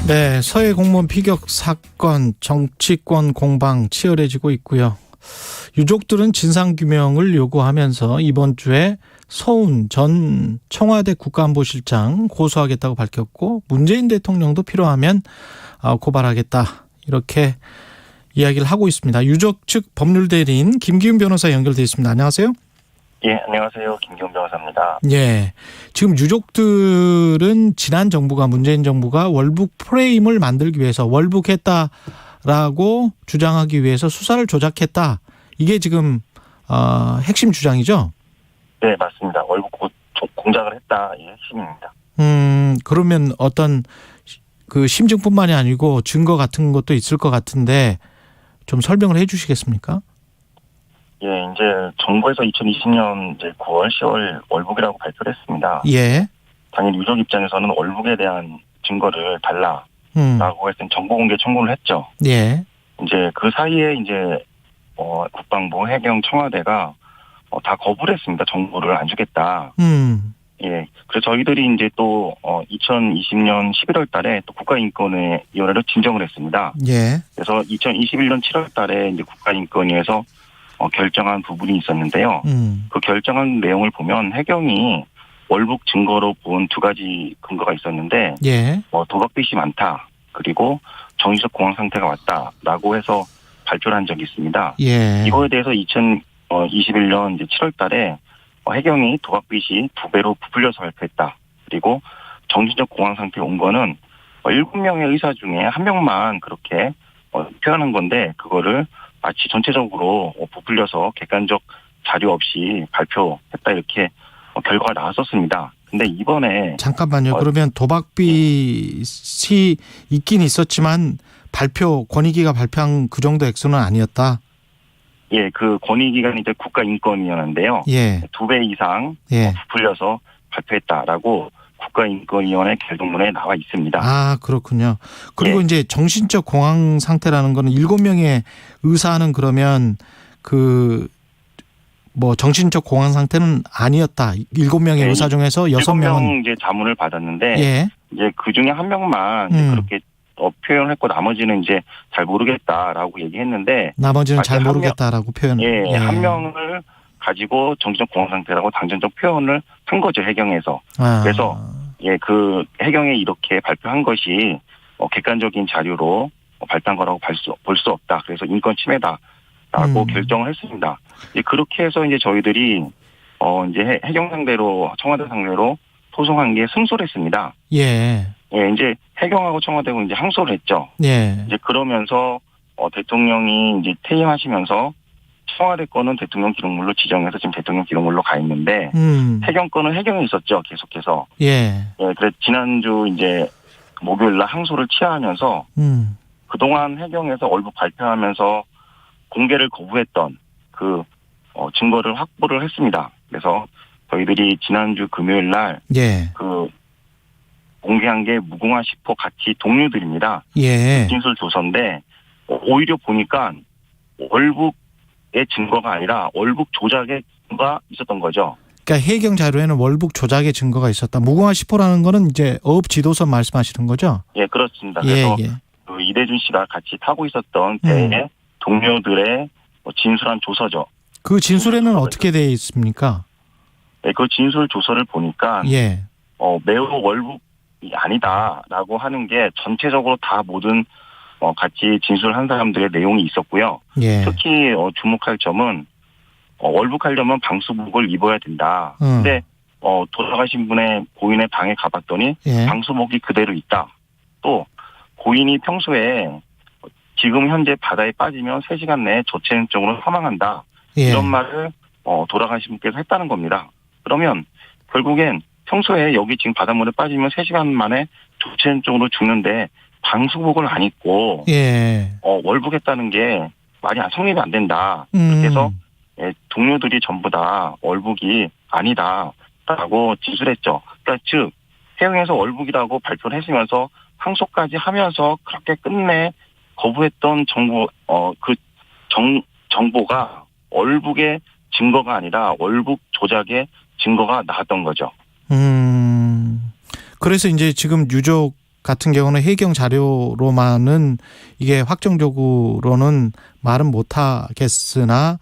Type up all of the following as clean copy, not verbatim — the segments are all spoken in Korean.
네, 서해 공무원 피격 사건 정치권 공방 치열해지고 있고요. 유족들은 진상규명을 요구하면서 이번 주에 서훈 전 청와대 국가안보실장 고소하겠다고 밝혔고, 문재인 대통령도 필요하면 고발하겠다, 이렇게 이야기를 하고 있습니다. 유족 측 법률대리인 김기훈 변호사 연결돼 있습니다. 안녕하세요. 예, 안녕하세요. 김기훈 변호사입니다. 예. 지금 유족들은 지난 정부가, 문재인 정부가 월북 프레임을 만들기 위해서 월북했다라고 주장하기 위해서 수사를 조작했다. 이게 지금 핵심 주장이죠? 네, 맞습니다. 월북 공작을 했다. 이게 핵심입니다. 그러면 어떤 그 심증뿐만이 아니고 증거 같은 것도 있을 것 같은데 좀 설명을 해 주시겠습니까? 예, 이제 정부에서 2020년 이제 9월, 10월 월북이라고 발표를 했습니다. 예. 당연히 유족 입장에서는 월북에 대한 증거를 달라라고 해서 정보 공개 청구를 했죠. 예. 이제 그 사이에 이제 국방부, 해경, 청와대가 다 거부를 했습니다. 정보를 안 주겠다. 예. 그래서 저희들이 이제 또 2020년 11월 달에 또 국가인권위원회로 진정을 했습니다. 예. 그래서 2021년 7월 달에 이제 국가인권위에서 결정한 부분이 있었는데요. 그 결정한 내용을 보면 해경이 월북 증거로 본 두 가지 근거가 있었는데, 예. 도박빚이 많다, 그리고 정신적 공황 상태가 왔다라고 해서 발표를 한 적이 있습니다. 예. 이거에 대해서 2021년 이제 7월 달에 해경이 도박빚이 2배로 부풀려서 발표했다. 그리고 정신적 공황 상태가 온 거는 7명의 의사 중에 1명만 그렇게 표현한 건데, 그거를 마치 전체적으로 부풀려서 객관적 자료 없이 발표했다, 이렇게 결과가 나왔었습니다. 근데 이번에 잠깐만요. 그러면 도박빚이 있긴 있었지만 권익위가 발표한 그 정도 액수는 아니었다. 예, 그 권익위가 이제 국가인권위원회인데요. 예. 2배 이상 예. 부풀려서 발표했다라고 국가인권위원회 결동문에 나와 있습니다. 아, 그렇군요. 그리고 예. 이제 정신적 공황 상태라는 거는 7명의 의사는 그러면 정신적 공황 상태는 아니었다. 7명의 예. 의사 중에서 6명은 7명 이제 자문을 받았는데, 예. 이제 그 중에 1명만 이제 그렇게 표현을 했고 나머지는 이제 잘 모르겠다라고 얘기했는데, 나머지는 잘 모르겠다라고 표현. 예, 한 명을 가지고 정신적 공황 상태라고 단정적 표현을 한 거죠, 해경에서. 그래서 예, 그 해경에 이렇게 발표한 것이 객관적인 자료로 발표한 거라고 볼 수 없다. 그래서 인권 침해다라고 결정을 했습니다. 예, 그렇게 해서 이제 저희들이 이제 해경 상대로, 청와대 상대로 소송한 게 승소를 했습니다. 예. 예, 이제 해경하고 청와대고 이제 항소를 했죠. 예. 이제 그러면서 대통령이 이제 퇴임하시면서 청와대 거는 대통령 기록물로 지정해서 지금 대통령 기록물로 가 있는데, 해경 거는 해경에 있었죠, 계속해서. 예. 예, 그래서 지난주 이제 목요일 날 항소를 취하하면서 그동안 해경에서 월북 발표하면서 공개를 거부했던 그 증거를 확보를 했습니다. 그래서 저희들이 지난주 금요일 날 예. 그 공개한 게 무궁화 10호 같이 동료들입니다. 예. 진술 조서인데 오히려 보니까 월북의 증거가 아니라 월북 조작의 증거가 있었던 거죠. 그러니까 해경 자료에는 월북 조작의 증거가 있었다. 무궁화 10호라는 거는 이제 어업 지도서 말씀하시는 거죠? 예, 그렇습니다. 그래서 예. 그 이대준 씨가 같이 타고 있었던 배의 동료들의 진술한 조서죠. 그 진술에는 어떻게 되어 있습니까? 네, 그 진술 조서를 보니까 예. 매우 월북이 아니다라고 하는 게 전체적으로 다 모든 같이 진술한 사람들의 내용이 있었고요. 예. 특히 주목할 점은 월북하려면 방수복을 입어야 된다. 근데 돌아가신 분의 고인의 방에 가봤더니 예. 방수복이 그대로 있다. 또 고인이 평소에 지금 현재 바다에 빠지면 3시간 내에 조체적으로 사망한다. 예. 이런 말을 돌아가신 분께서 했다는 겁니다. 그러면 결국엔 평소에 여기 지금 바닷물에 빠지면 3시간 만에 조체적으로 죽는데 방수복을 안 입고 예. 월북했다는 게 말이 성립이 안 된다. 그래서 동료들이 전부 다 월북이 아니다라고 진술했죠. 그러니까 즉 해경에서 월북이라고 발표를 했으면서 항소까지 하면서 그렇게 끝내 거부했던 정보가 월북의 증거가 아니라 월북 조작의 증거가 나왔던 거죠. 그래서 이제 지금 유족 같은 경우는 해경 자료로만은 이게 확정적으로는 말은 못하겠으나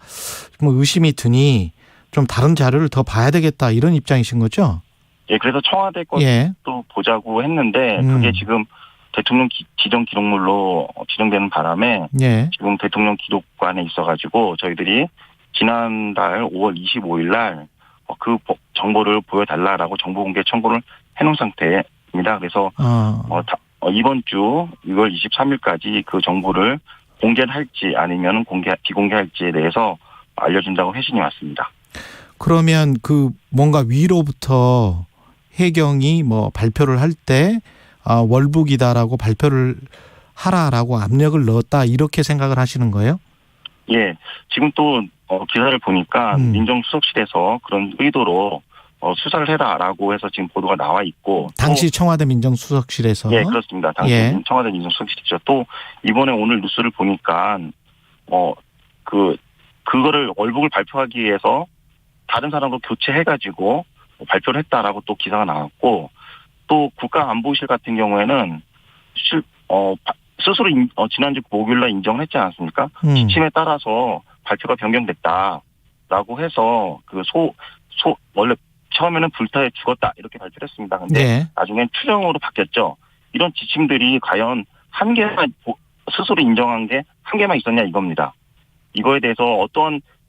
뭐 의심이 드니 좀 다른 자료를 더 봐야 되겠다 이런 입장이신 거죠? 예, 그래서 청와대 것도 보자고 했는데 그게 지금 대통령 지정 기록물로 지정되는 바람에 지금 대통령 기록관에 있어가지고 저희들이 지난달 5월 25일 날 그 정보를 보여달라라고 정보 공개 청구를 해놓은 상태입니다. 그래서 이번 주 6월 23일까지 그 정보를 공개를 할지 아니면 비공개할지에 대해서 알려준다고 회신이 왔습니다. 그러면 그 뭔가 위로부터 해경이 뭐 발표를 할 때 월북이다라고 발표를 하라라고 압력을 넣었다 이렇게 생각을 하시는 거예요? 예. 지금 또 기사를 보니까 민정수석실에서 그런 의도로 수사를 해라라고 해서 지금 보도가 나와 있고 당시 청와대 민정수석실에서 예, 그렇습니다. 당시 청와대 민정수석실이죠. 또 이번에 오늘 뉴스를 보니까 그거를 월북을 발표하기 위해서 다른 사람으로 교체해가지고 발표를 했다라고 또 기사가 나왔고 또 국가안보실 같은 경우에는 스스로 지난주 목요일날 인정을 했지 않았습니까? 지침에 따라서 발표가 변경됐다라고 해서 원래 처음에는 불타에 죽었다 이렇게 발표를 했습니다. 근데 나중엔 추정으로 바뀌었죠. 이런 지침들이 과연 한 개만 스스로 인정한 게 한 개만 있었냐 이겁니다. 이거에 대해서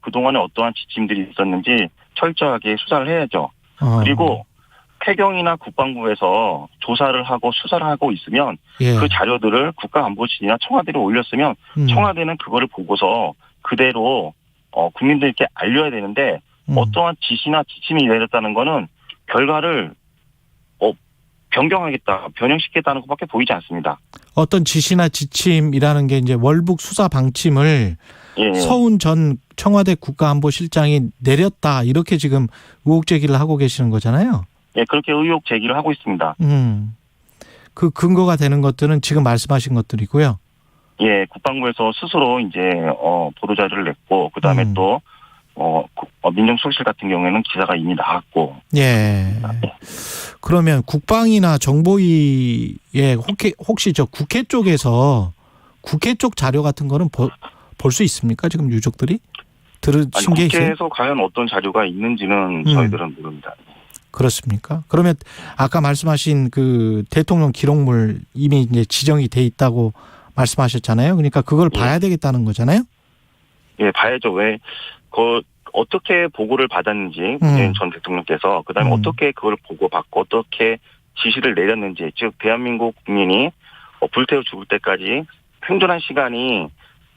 그동안에 어떠한 지침들이 있었는지 철저하게 수사를 해야죠. 그리고 해경이나 국방부에서 조사를 하고 수사를 하고 있으면 그 자료들을 국가안보실이나 청와대로 올렸으면 청와대는 그거를 보고서 그대로 국민들께 알려야 되는데 어떠한 지시나 지침이 내렸다는 거는 결과를 변형시키겠다는 것밖에 보이지 않습니다. 어떤 지시나 지침이라는 게 이제 월북 수사 방침을 서훈 전 청와대 국가안보실장이 내렸다 이렇게 지금 의혹 제기를 하고 계시는 거잖아요. 예, 그렇게 의혹 제기를 하고 있습니다. 그 근거가 되는 것들은 지금 말씀하신 것들이고요. 예, 국방부에서 스스로 이제 보도자료를 냈고 그다음에 또 민정수석실 같은 경우에는 기사가 이미 나왔고. 예. 그러면 국방이나 정보위에 혹시 저 국회 쪽에서 국회 쪽 자료 같은 거는 볼 수 있습니까? 지금 유족들이 들으신 게 있어요? 국회에서 과연 어떤 자료가 있는지는 저희들은 모릅니다. 그렇습니까? 그러면 아까 말씀하신 그 대통령 기록물 이미 이제 지정이 돼 있다고 말씀하셨잖아요. 그러니까 그걸 봐야 되겠다는 거잖아요. 예, 봐야죠. 왜 어떻게 보고를 받았는지 문재인 전 대통령께서 그다음에 어떻게 그걸 보고받고 어떻게 지시를 내렸는지 즉 대한민국 국민이 불태워 죽을 때까지 생존한 시간이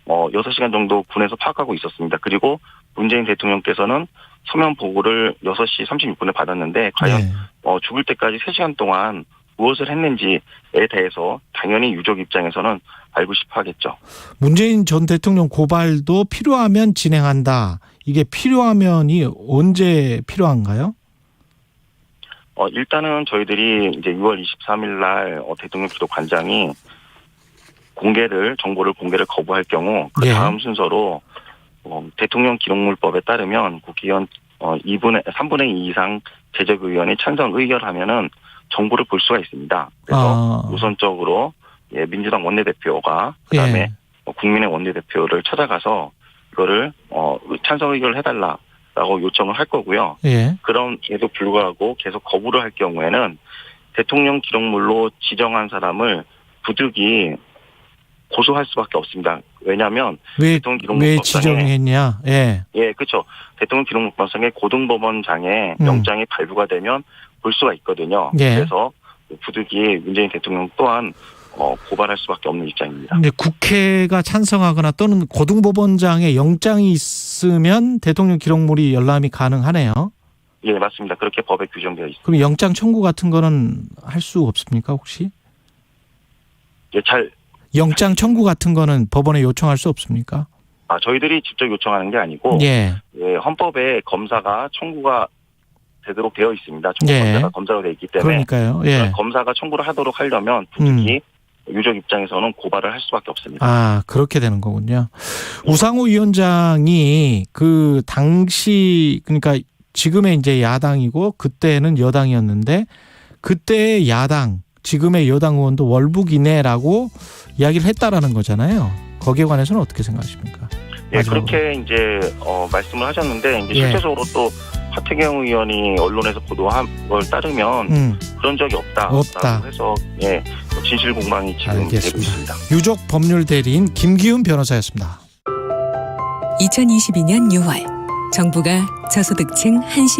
6시간 정도 군에서 파악하고 있었습니다. 그리고 문재인 대통령께서는 서면 보고를 6시 36분에 받았는데 과연 죽을 때까지 3시간 동안 무엇을 했는지에 대해서 당연히 유족 입장에서는 알고 싶어 하겠죠. 문재인 전 대통령 고발도 필요하면 진행한다. 이게 필요하면이 언제 필요한가요? 일단은 저희들이 이제 6월 23일 날 대통령 기록관장이 정보를 공개를 거부할 경우 그 다음 순서로 대통령 기록물법에 따르면 국회의원 3분의 2 이상 제적의원이 찬성 의결하면은 정보를 볼 수가 있습니다. 그래서 우선적으로 민주당 원내대표가 그다음에 국민의 원내대표를 찾아가서 이거를 찬성 의결을 해달라라고 요청을 할 거고요. 그럼에도 불구하고 계속 거부를 할 경우에는 대통령 기록물로 지정한 사람을 부득이 고소할 수밖에 없습니다. 왜냐하면 대통령 기록물법상에 왜 지정했냐? 그렇죠. 대통령 기록물법상에 고등법원장에 영장이 발부가 되면 볼 수가 있거든요. 그래서 부득이 문재인 대통령 또한 고발할 수밖에 없는 입장입니다. 근데 국회가 찬성하거나 또는 고등법원장의 영장이 있으면 대통령 기록물이 열람이 가능하네요. 예, 맞습니다. 그렇게 법에 규정되어 있습니다. 그럼 영장 청구 같은 거는 할 수 없습니까, 혹시? 영장 청구 같은 거는 법원에 요청할 수 없습니까? 저희들이 직접 요청하는 게 아니고 헌법에 검사가 청구가 되도록 되어 있습니다. 검사가 되어 있기 때문에 그러니까요. 검사가 청구를 하려면 부득이 유족 입장에서는 고발을 할 수밖에 없습니다. 그렇게 되는 거군요. 우상호 위원장이 그 당시 그러니까 지금의 이제 야당이고 그때는 여당이었는데 그때의 야당 지금의 여당 의원도 월북이네라고 이야기를 했다라는 거잖아요. 거기에 관해서는 어떻게 생각하십니까? 예, 마지막으로. 그렇게 이제 말씀을 하셨는데 이제 실제적으로 또 하태경 의원이 언론에서 보도한 걸 따르면 그런 적이 없다라고 해서 진실 공방이 지금 되고 있습니다. 유족 법률 대리인 김기훈 변호사였습니다. 2022년 6월 정부가 저소득층 한시